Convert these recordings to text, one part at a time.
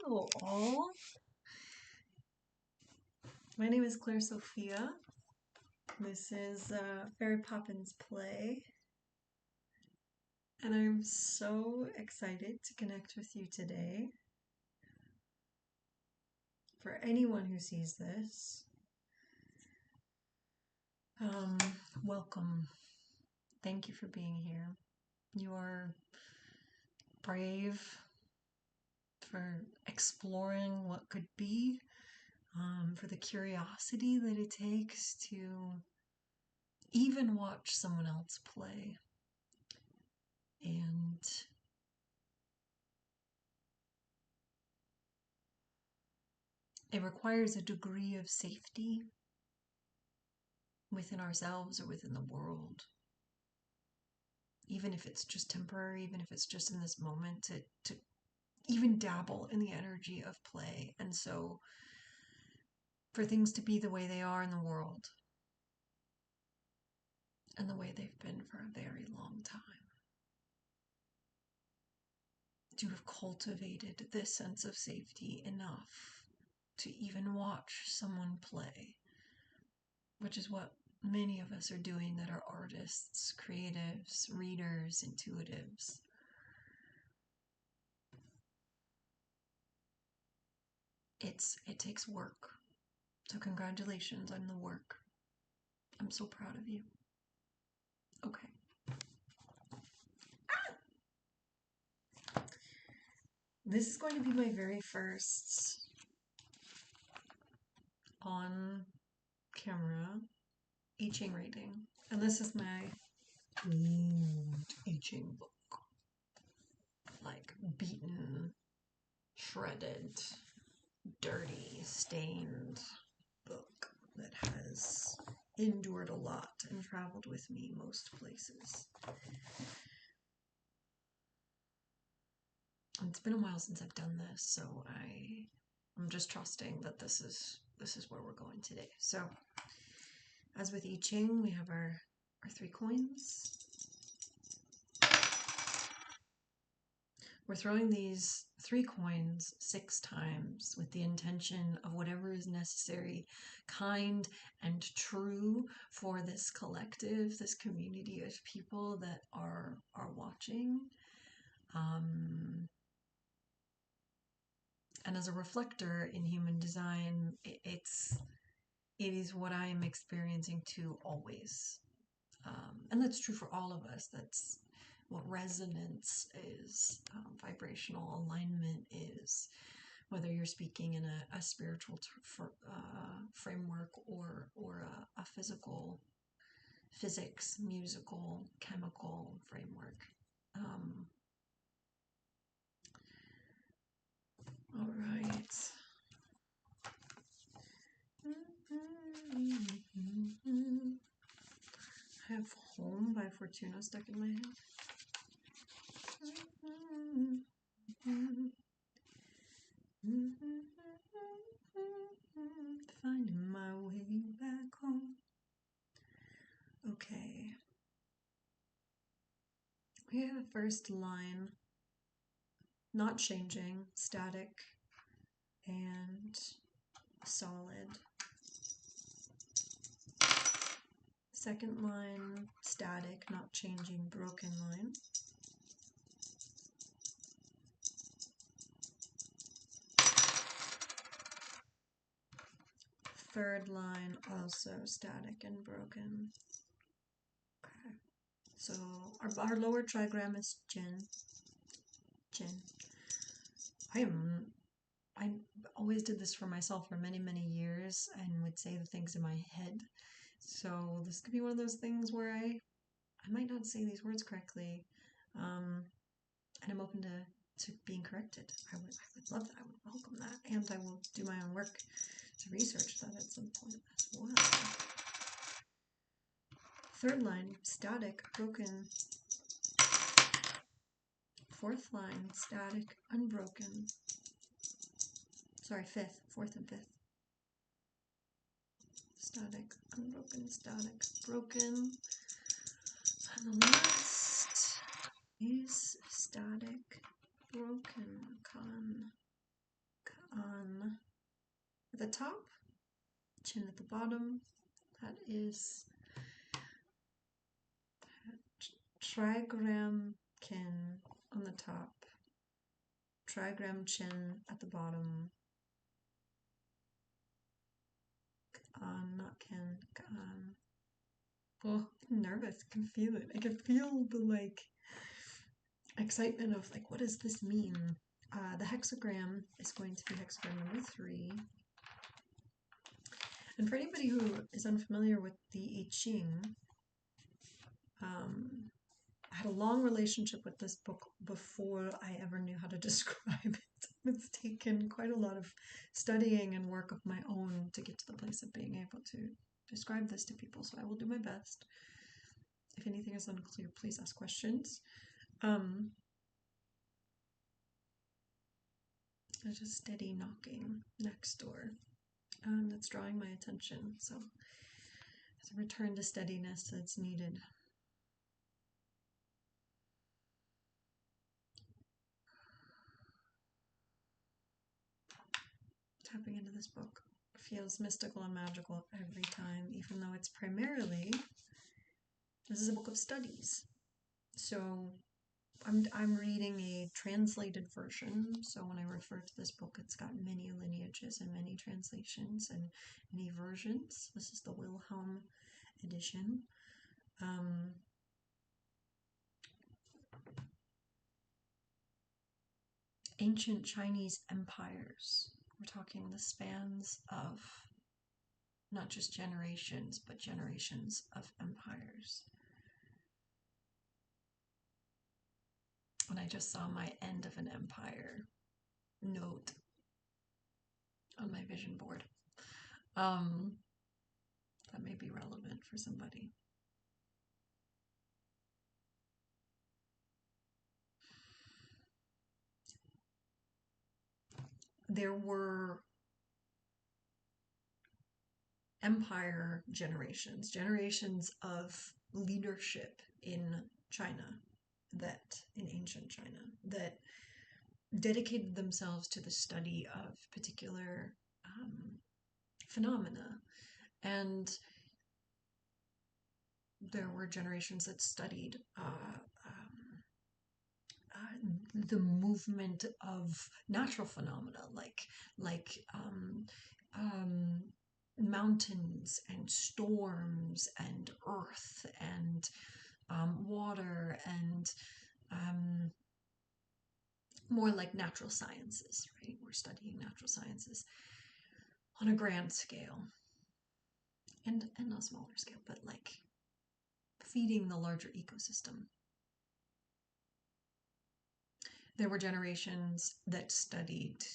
Hello all. My name is Claire Sophia. This is Fairy Poppins Play. And I'm so excited to connect with you today. For anyone who sees this, welcome. Thank you for being here. You are brave for exploring what could be, for the curiosity that it takes to even watch someone else play. And it requires a degree of safety within ourselves or within the world. Even if it's just temporary, even if it's just in this moment, to even dabble in the energy of play. And so for things to be the way they are in the world and the way they've been for a very long time, to have cultivated this sense of safety enough to even watch someone play, which is what many of us are doing that are artists, creatives, readers, intuitives. It takes work. So congratulations on the work. I'm so proud of you. Okay. This is going to be my very first on camera I Ching reading. And this is my I Ching book. Like beaten, shredded, dirty, stained book that has endured a lot and traveled with me most places. And it's been a while since I've done this, so I'm just trusting that this is where we're going today. So, as with I Ching, we have our 3 coins. We're throwing these 3 coins 6 times with the intention of whatever is necessary, kind and true for this collective, this community of people that are watching. And as a reflector in human design, it is what I am experiencing too always. And that's true for all of us. That's what resonance is, vibrational alignment is, whether you're speaking in a spiritual framework or a physical, physics, musical, chemical framework. All right. I have Home by Fortuna stuck in my head. Finding my way back home. Okay. We have the first line, not changing, static, and solid. Second line, static, not changing, broken line. Third line, also static and broken. Okay. So our lower trigram is Chin. I always did this for myself for many, many years and would say the things in my head. So this could be one of those things where I might not say these words correctly. And I'm open to being corrected. I would love that. I would welcome that. And I will do my own work to research that at some point as well. Third line, static, broken. Fourth line, static, unbroken. Sorry, fifth, fourth and fifth. Static, unbroken, static, broken. And the last is static, broken, con. at the top, chin at the bottom. That is trigram kin on the top, trigram chin at the bottom. Not kin. Oh, I'm nervous. I can feel it. I can feel the excitement of what does this mean? The hexagram is going to be hexagram number 3. And for anybody who is unfamiliar with the I Ching, I had a long relationship with this book before I ever knew how to describe it. It's taken quite a lot of studying and work of my own to get to the place of being able to describe this to people, so I will do my best. If anything is unclear, please ask questions. There's a steady knocking next door, and it's drawing my attention, so it's a return to steadiness that's needed. Tapping into this book feels mystical and magical every time, even though it's primarily, this is a book of studies. So I'm reading a translated version, so when I refer to this book, it's got many lineages and many translations and many versions. This is the Wilhelm edition. Ancient Chinese empires. We're talking the spans of not just generations, but generations of empires. And I just saw my end of an empire note on my vision board. That may be relevant for somebody. There were empire generations of leadership in China, in ancient China, that dedicated themselves to the study of particular phenomena. And there were generations that studied the movement of natural phenomena, like mountains and storms and earth and water and more like natural sciences, right? We're studying natural sciences on a grand scale and a smaller scale, but feeding the larger ecosystem. There were generations that studied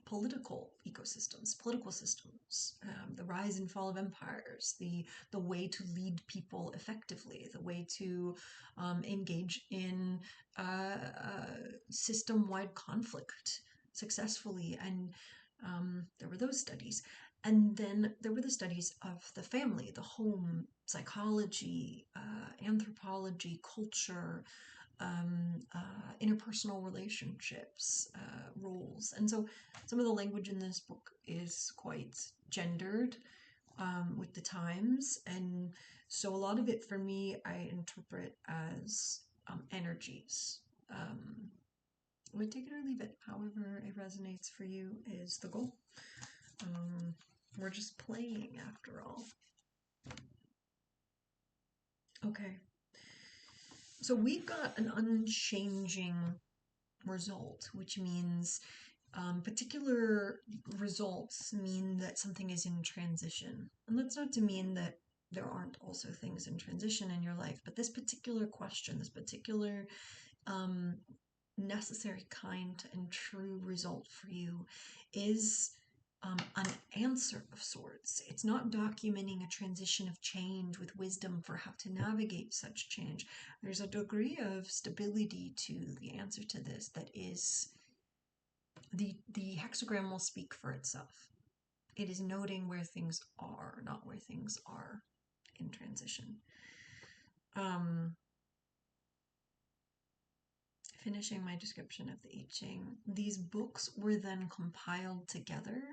political ecosystems, political systems, the rise and fall of empires, the way to lead people effectively, the way to engage in system-wide conflict successfully. And there were those studies. And then there were the studies of the family, the home, psychology, anthropology, culture, interpersonal relationships, roles. And so some of the language in this book is quite gendered with the times. And so a lot of it for me, I interpret as energies. We take it or leave it. However it resonates for you is the goal. We're just playing after all. Okay. So we've got an unchanging result, which means particular results mean that something is in transition. And that's not to mean that there aren't also things in transition in your life, but this particular question, this particular necessary, kind, and true result for you is an answer of sorts. It's not documenting a transition of change with wisdom for how to navigate such change. There's a degree of stability to the answer to this that is, the hexagram will speak for itself. It is noting where things are, not where things are in transition. finishing my description of the I Ching, these books were then compiled together,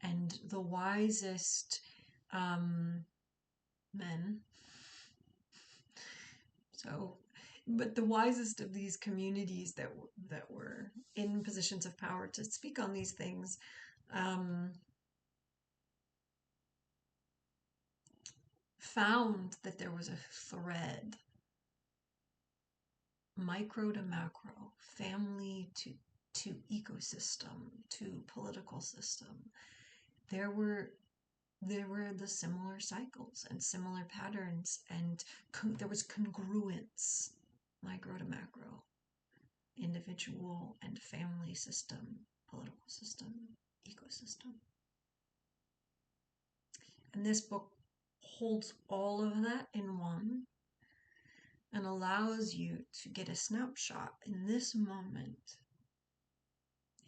and the wisest men, so, but the wisest of these communities that were in positions of power to speak on these things, found that there was a thread, micro to macro, family to ecosystem to political system. There were the similar cycles and similar patterns, and there was congruence, micro to macro, individual and family system, political system, ecosystem. And this book holds all of that in one and allows you to get a snapshot in this moment.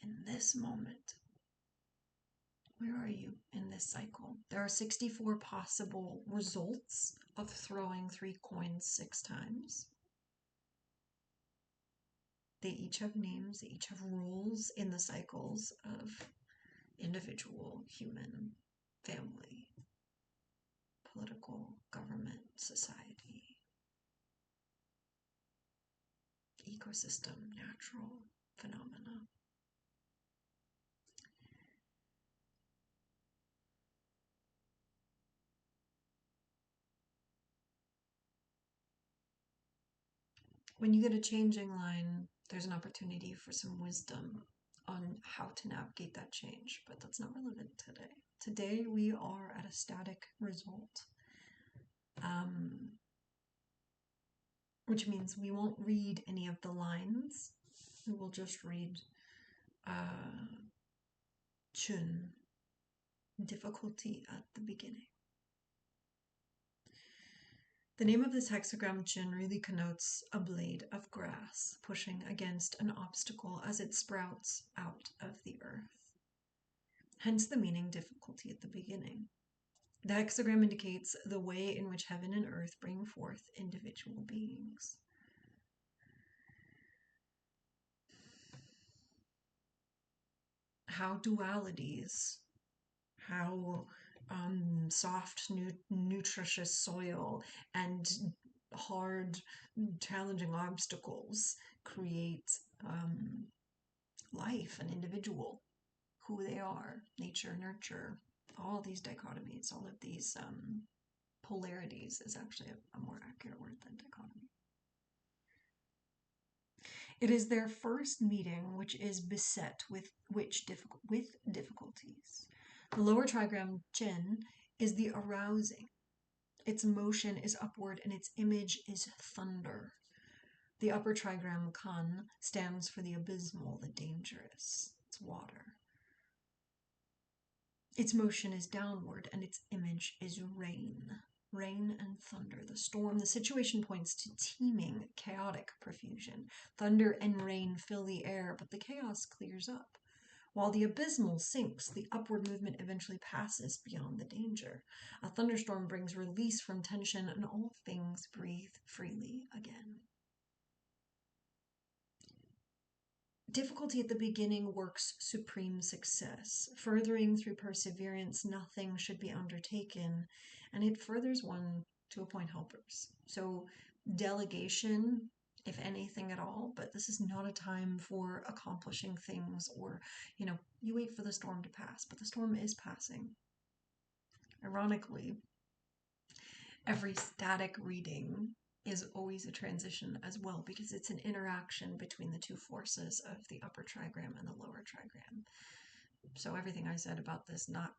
In this moment, where are you in this cycle? There are 64 possible results of throwing 3 coins 6 times. They each have names, they each have roles in the cycles of individual, human, family, political, government, society, ecosystem, natural phenomena. When you get a changing line, there's an opportunity for some wisdom on how to navigate that change, but that's not relevant today. Today we are at a static result, which means we won't read any of the lines. We will just read Chun, difficulty at the beginning. The name of this hexagram Chun really connotes a blade of grass pushing against an obstacle as it sprouts out of the earth. Hence the meaning difficulty at the beginning. The hexagram indicates the way in which heaven and earth bring forth individual beings. How dualities, how soft, nutritious soil and hard, challenging obstacles create life, an individual, who they are, nature, nurture, all these dichotomies, all of these polarities is actually a more accurate word than dichotomy. It is their first meeting which is beset with difficulties. The lower trigram Chin is the arousing. Its motion is upward and its image is thunder. The upper trigram Kan stands for the abysmal, the dangerous. It's water. Its motion is downward and its image is rain. Rain and thunder, the storm. The situation points to teeming, chaotic profusion. Thunder and rain fill the air, but the chaos clears up. While the abysmal sinks, the upward movement eventually passes beyond the danger. A thunderstorm brings release from tension, and all things breathe freely again. Difficulty at the beginning works supreme success. Furthering through perseverance, nothing should be undertaken, and it furthers one to appoint helpers. So delegation, if anything at all, but this is not a time for accomplishing things or, you wait for the storm to pass, but the storm is passing. Ironically, every static reading is always a transition as well, because it's an interaction between the two forces of the upper trigram and the lower trigram. So everything I said about this not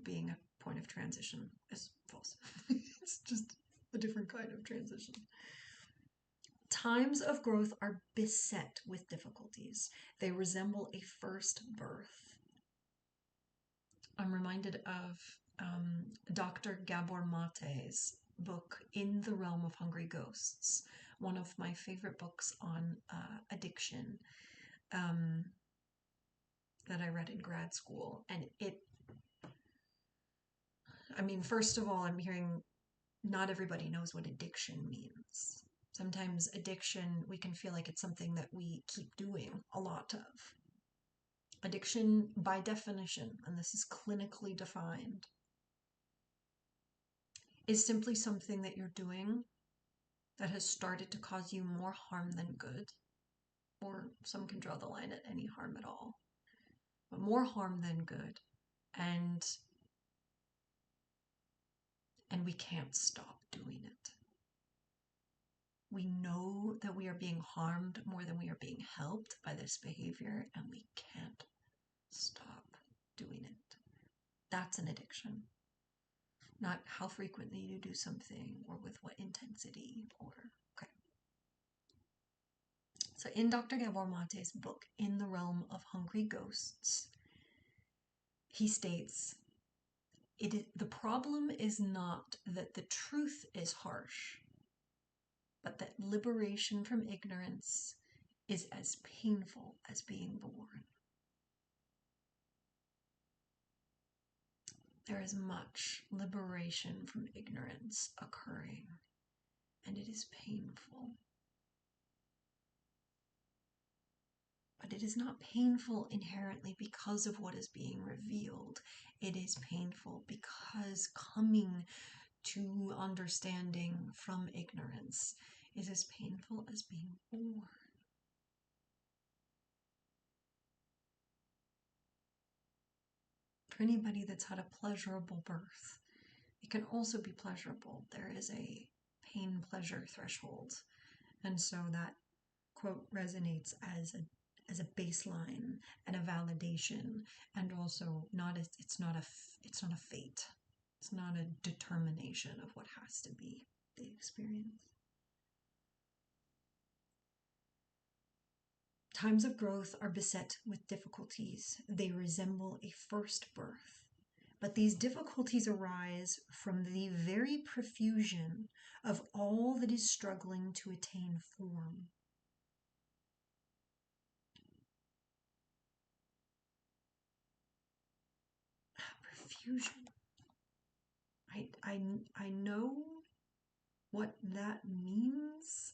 being a point of transition is false. It's just a different kind of transition. Times of growth are beset with difficulties. They resemble a first birth. I'm reminded of Dr. Gabor Mate's book, In the Realm of Hungry Ghosts, one of my favorite books on addiction that I read in grad school. And first of all, I'm hearing not everybody knows what addiction means. Sometimes addiction, we can feel like it's something that we keep doing a lot of. Addiction, by definition, and this is clinically defined, is simply something that you're doing that has started to cause you more harm than good, or some can draw the line at any harm at all, but more harm than good, and we can't stop doing it. We know that we are being harmed more than we are being helped by this behavior, and we can't stop doing it. That's an addiction. Not how frequently you do something or with what intensity or, okay. So in Dr. Gabor Mate's book, In the Realm of Hungry Ghosts, he states, the problem is not that the truth is harsh, but that liberation from ignorance is as painful as being born. There is much liberation from ignorance occurring, and it is painful. But it is not painful inherently because of what is being revealed. It is painful because coming to understanding from ignorance is as painful as being born. For anybody that's had a pleasurable birth, it can also be pleasurable. There is a pain-pleasure threshold. And so that quote resonates as a baseline and a validation, and also it's not a fate. It's not a determination of what has to be the experience. Times of growth are beset with difficulties. They resemble a first birth. But these difficulties arise from the very profusion of all that is struggling to attain form. Profusion. I know what that means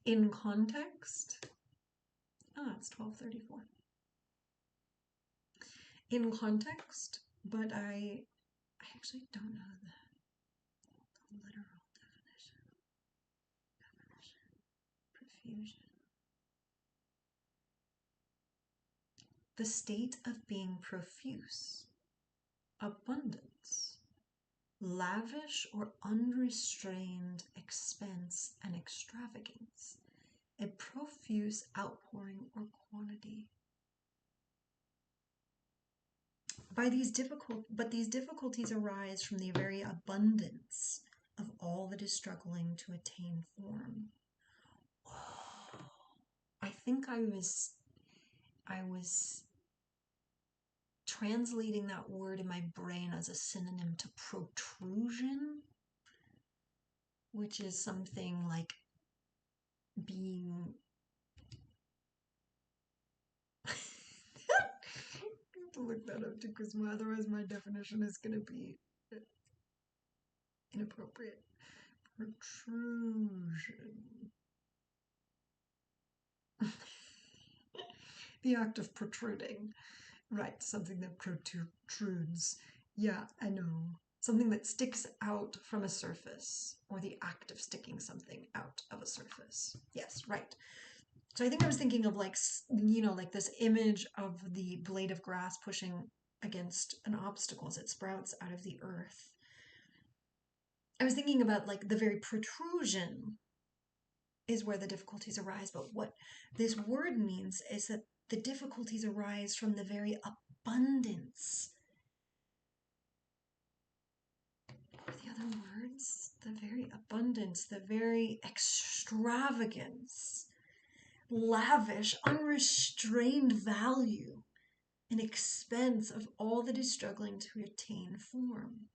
in context. It's 12:34. In context, but I actually don't know the literal definition. Profusion. The state of being profuse, abundance, lavish or unrestrained expense and extravagance, a profuse outpouring or quantity. But these difficulties arise from the very abundance of all that is struggling to attain form. I think I was translating that word in my brain as a synonym to protrusion, which is something like being I have to look that up too, because otherwise my definition is going to be inappropriate. Protrusion. The act of protruding. Right, something that protrudes. Yeah, I know. Something that sticks out from a surface, or the act of sticking something out of a surface. Yes, right. So I think I was thinking of like this image of the blade of grass pushing against an obstacle as it sprouts out of the earth. I was thinking about like the very protrusion is where the difficulties arise, but what this word means is that the difficulties arise from the very abundance. The other words, the very abundance, the very extravagance, lavish, unrestrained value and expense of all that is struggling to attain form.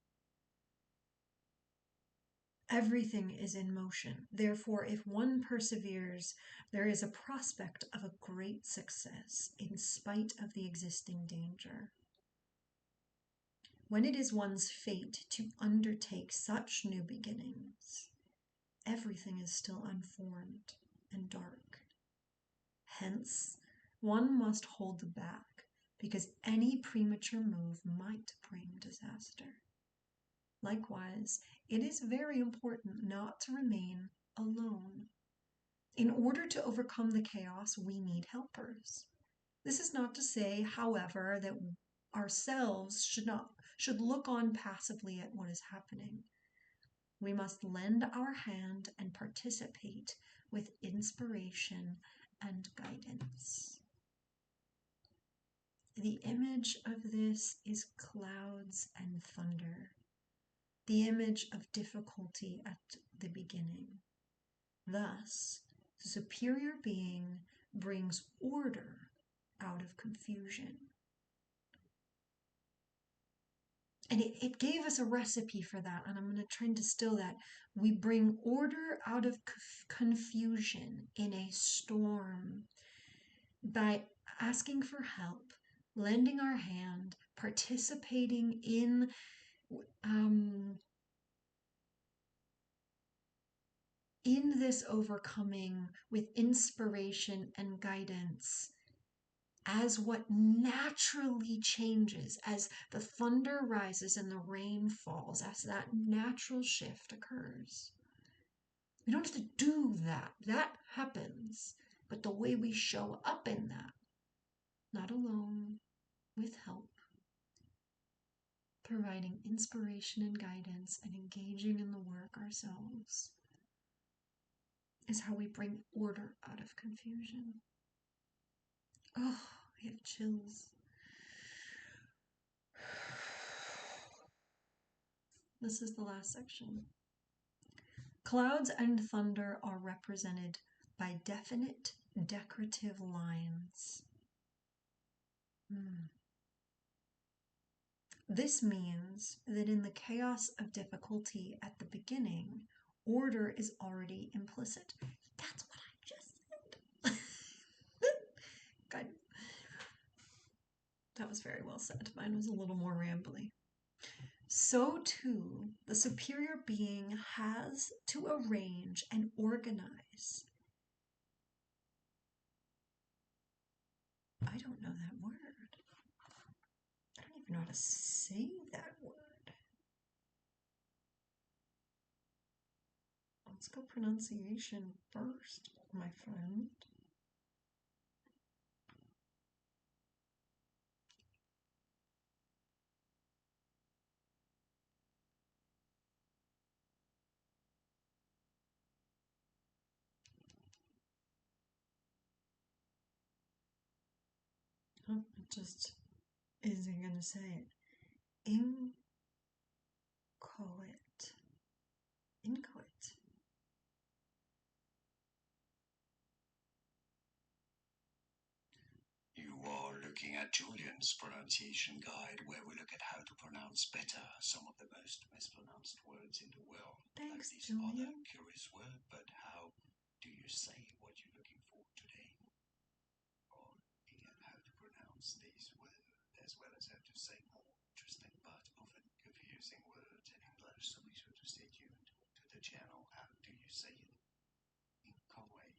Everything is in motion. Therefore, if one perseveres, there is a prospect of a great success in spite of the existing danger. When it is one's fate to undertake such new beginnings, everything is still unformed and dark. Hence, one must hold back, because any premature move might bring disaster. Likewise, it is very important not to remain alone. In order to overcome the chaos, we need helpers. This is not to say, however, that ourselves should look on passively at what is happening. We must lend our hand and participate with inspiration and guidance. The image of this is clouds and thunder, the image of difficulty at the beginning. Thus, the superior being brings order out of confusion. And it gave us a recipe for that, and I'm going to try and distill that. We bring order out of confusion in a storm by asking for help, lending our hand, participating in this overcoming with inspiration and guidance, as what naturally changes, as the thunder rises and the rain falls, as that natural shift occurs. We don't have to do that. That happens. But the way we show up in that, not alone, with help, providing inspiration and guidance and engaging in the work ourselves, is how we bring order out of confusion. Oh, I have chills. This is the last section. Clouds and thunder are represented by definite decorative lines. This means that in the chaos of difficulty at the beginning, order is already implicit. That's what I just said. God. That was very well said. Mine was a little more rambly. So too, the superior being has to arrange and organize. I don't know that word. I don't even know how to say that word. Let's go pronunciation first, my friend. Oh, it just isn't going to say it. Inchoate. Inchoate. You are looking at Julian's pronunciation guide, where we look at how to pronounce better some of the most mispronounced words in the world. Thanks, like this Julian. other curious word, but how do you say what you're looking for today? Or looking at how to pronounce these words, as well as how to say more interesting but often confusing words in English, so be sure to stay tuned to the channel. How do you say it? Inchoate.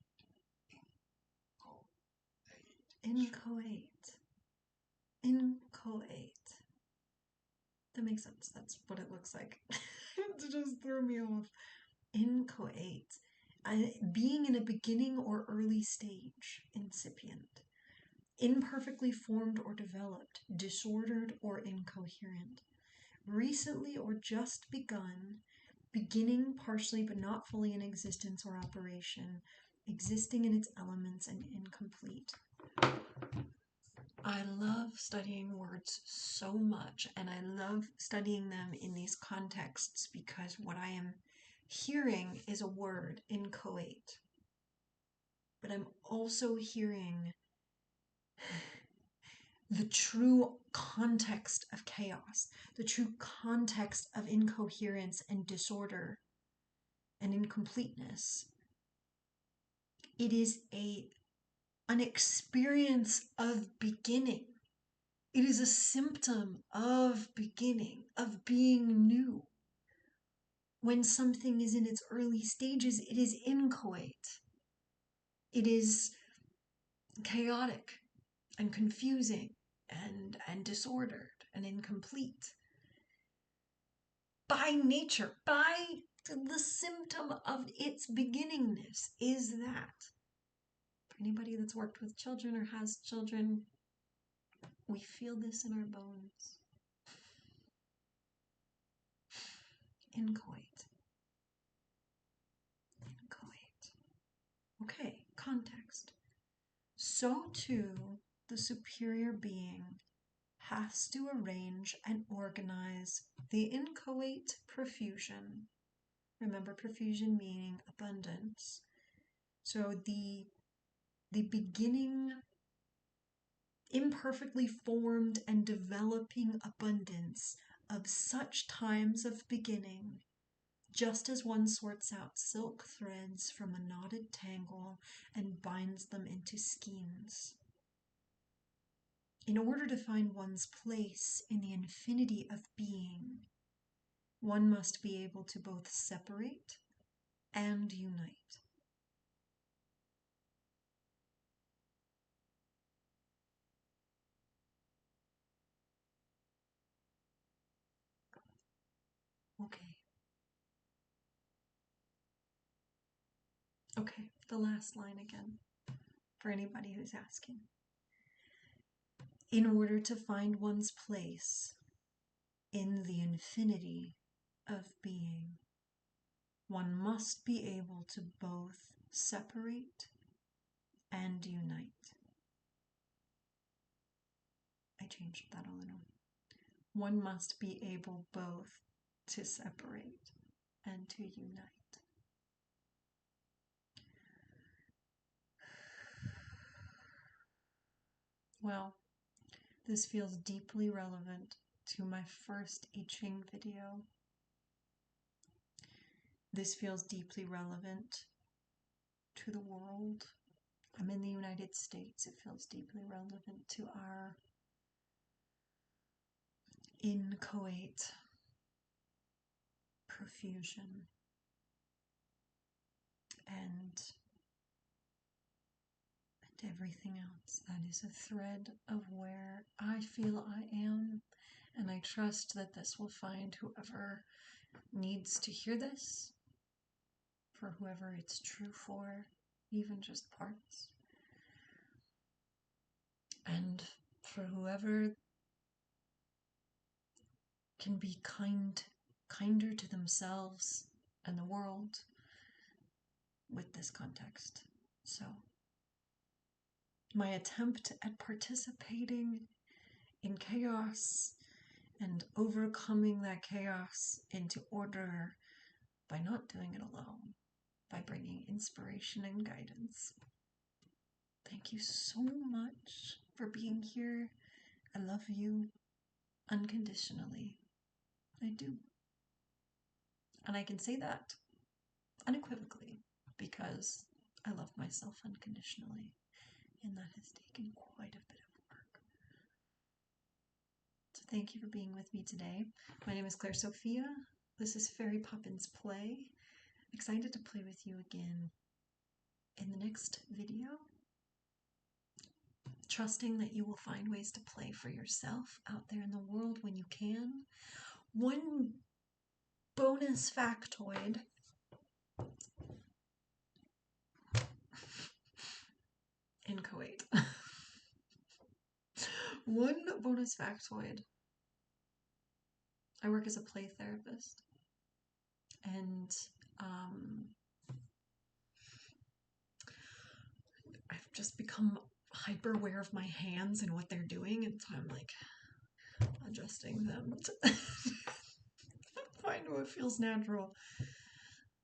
Inchoate. Inchoate. That makes sense. That's what it looks like. It just threw me off. Inchoate. Being in a beginning or early stage. Incipient. Imperfectly formed or developed. Disordered or incoherent. Recently or just begun. Beginning partially but not fully in existence or operation. Existing in its elements and incomplete. I love studying words so much, and I love studying them in these contexts because what I am hearing is a word, inchoate. But I'm also hearing the true context of chaos, the true context of incoherence and disorder and incompleteness. It is an experience of beginning. It is a symptom of beginning, of being new. when something is in its early stages, it is inchoate. It is chaotic and confusing and disordered and incomplete. By nature, by the symptom of its beginningness, is that. For anybody that's worked with children or has children, we feel this in our bones. Inchoate. Inchoate. Okay, context. So too, the superior being has to arrange and organize the inchoate profusion. Remember, profusion meaning abundance. So the beginning, imperfectly formed and developing abundance of such times of beginning, just as one sorts out silk threads from a knotted tangle and binds them into skeins. In order to find one's place in the infinity of being, one must be able to both separate and unite. Okay. Okay, the last line again, for anybody who's asking. In order to find one's place in the infinity of being, one must be able to both separate and unite. I changed that all in all. One must be able both to separate and to unite. Well, this feels deeply relevant to my first I Ching video. This feels deeply relevant to the world. I'm in the United States. It feels deeply relevant to our inchoate profusion and everything else. That is a thread of where I feel I am, and I trust that this will find whoever needs to hear this, for whoever it's true for, even just parts, and for whoever can be kinder to themselves and the world with this context. So, my attempt at participating in chaos and overcoming that chaos into order by not doing it alone, by bringing inspiration and guidance. Thank you so much for being here. I love you unconditionally. I do. And I can say that unequivocally because I love myself unconditionally, and that has taken quite a bit of work. So thank you for being with me today. My name is Claire Sophia. This is Fairy Poppins Play. Excited to play with you again in the next video. Trusting that you will find ways to play for yourself out there in the world when you can. One bonus factoid. Inchoate. One bonus factoid. I work as a play therapist, and I've just become hyper aware of my hands and what they're doing, and so I'm like adjusting them to find what feels natural.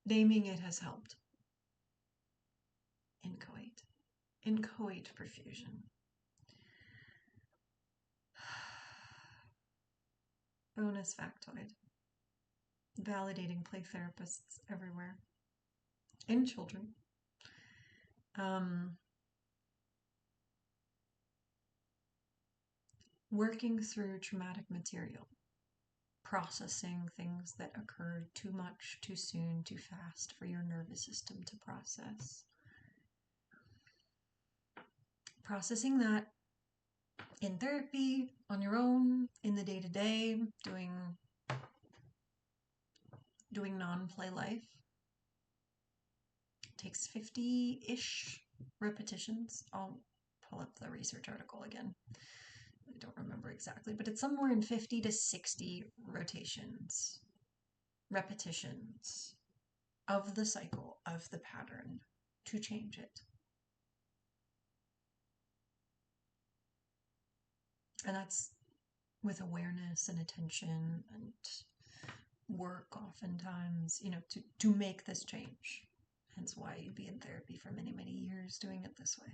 Naming it has helped. Inchoate profusion. Bonus factoid. Validating play therapists everywhere. And children. Working through traumatic material processing things that occurred too much, too soon, too fast for your nervous system to process. Processing that in therapy, on your own, in the day-to-day, doing non-play life takes 50-ish repetitions. I'll pull up the research article again. I don't remember exactly, but it's somewhere in 50 to 60 repetitions of the cycle, of the pattern to change it. And that's with awareness and attention and work oftentimes, to make this change. Hence why you'd be in therapy for many, many years doing it this way.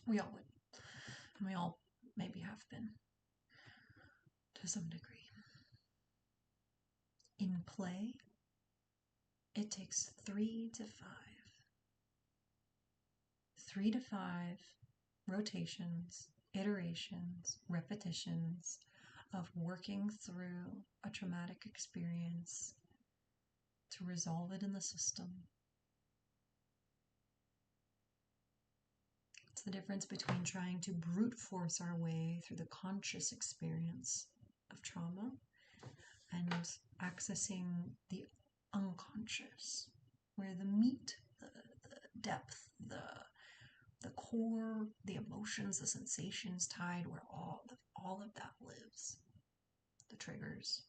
We all would. And we all maybe have been to some degree. In play, it takes 3 to 5. 3 to 5 rotations, iterations, repetitions of working through a traumatic experience to resolve it in the system. It's the difference between trying to brute force our way through the conscious experience of trauma and accessing the unconscious, where the meat, the depth, the core, the emotions, the sensations tied, where all of that lives. The triggers.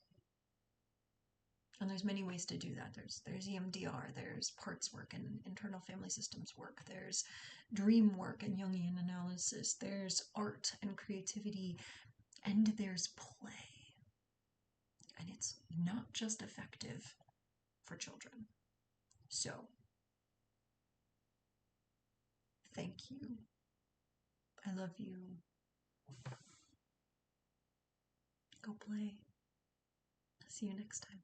And there's many ways to do that. There's EMDR, there's parts work and internal family systems work, there's dream work and Jungian analysis, there's art and creativity, and there's play. And it's not just effective for children. So, thank you. I love you. Go play. See you next time.